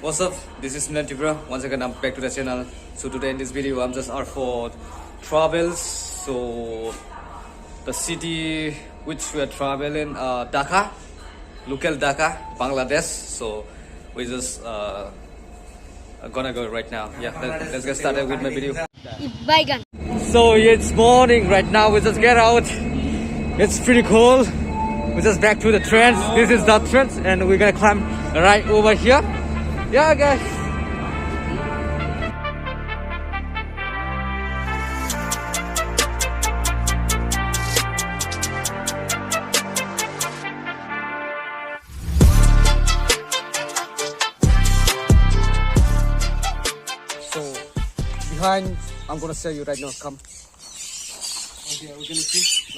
What's up? This is Milan Tripura. Once again, I'm back to the channel. So today in this video, I'm just out for travels. So the city which we are traveling, Dhaka, local Dhaka, Bangladesh. So we just gonna go right now. Yeah, let's get started with my video. Bygone. So it's morning right now. We just get out. It's pretty cold. We just back to the train. This is the train, and we're gonna climb right over here. Yeah, guys. So behind, I'm gonna show you right now. Come. Okay, we're gonna see.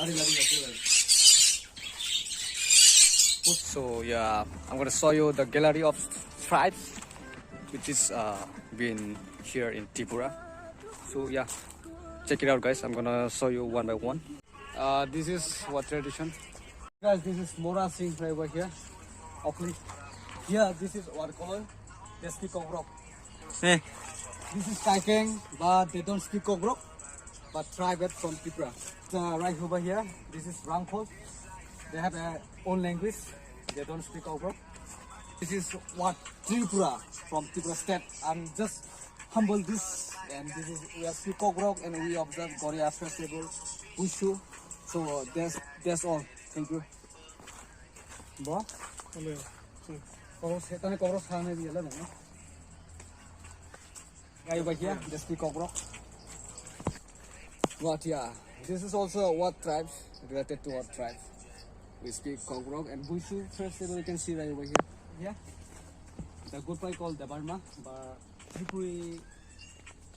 So yeah, I'm gonna show you the gallery of tribes, which is been here in Tripura. So yeah, check it out, guys. I'm gonna show you one by one. This is what tradition, guys. This is Mora Singh right over here. Awfully. Yeah, this is what color. They speak Kogrok. Hey. This is Kaikeng, but they don't speak Kogrok, but tribe from Tripura. Right over here, this is Rangpol. They have their own language. They don't speak Kogrok. This is what Tripura from Tripura state. I'm just humble this, and this is we are speak Kogrok, and we observe Korea festival, Wushu. So that's all. Thank you. Boh, Koros, tane Koros khane diye la na. Guy over here, they speak Kogrok. What? Yeah, this is also what tribes related to what tribes. We speak Kogrok and Wushu festival. You can see right over here. Yeah, the good boy called the Burma, but Tripuri.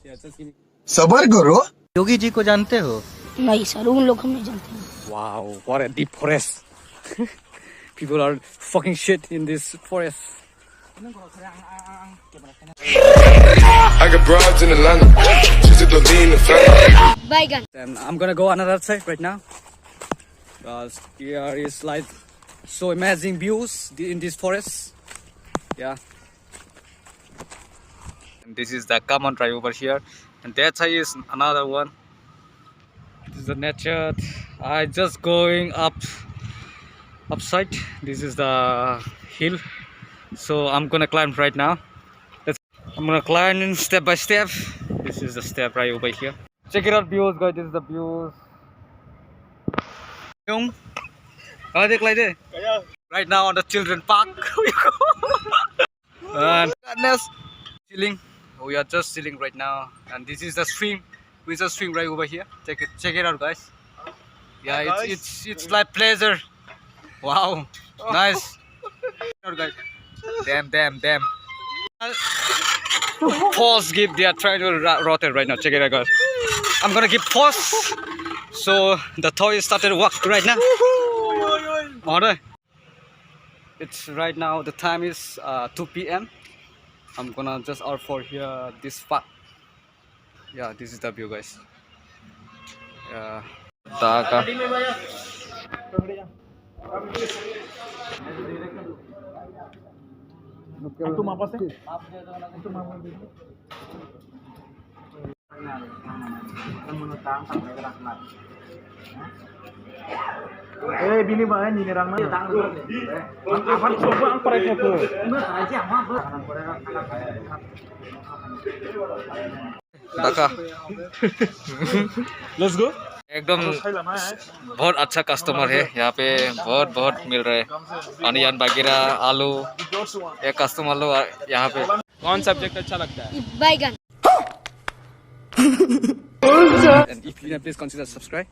Yeah, just give me. सबर करो योगी जी को जानते हो? नहीं sir, उन लोग हम नहीं जानते हैं. Wow, what a deep forest! People are fucking shit in this forest. I got broads in Atlanta. She's a lean the family. Bygone. And I'm gonna go another side right now. Here is like so amazing views in this forest. Yeah. And this is the common drive over here, and that side is another one. This is the nature. I just going upside. This is the hill, so I'm gonna climb right now. I'm gonna climb step by step. This is the step right over here. Check it out, views, guys. This is the views. Right now on the children park. And goodness, chilling. We are just chilling right now, and this is the stream. We just swim right over here. Check it out, guys. Yeah, it's like pleasure. Wow, nice. Guys, damn. Pause give. They are trying to rotate right now. Check it out, guys. I'm gonna give pause. So the toy started to work right now. Alright. It's right now. The time is 2 p.m. I'm gonna just out for here this park. Yeah, this is the view, guys. Yeah, Dhaka. Bini ba ni nirang na apa coba ang pare ko Dhaka. Let's go. एकदम बहुत अच्छा customer है यहाँ पे. बहुत मिल रहा है onion वगैरह, आलू. एक कस्टमर लोग यहाँ पे. कौन सब्जेक्ट अच्छा लगता है? Bygone. And if you can, please consider subscribe.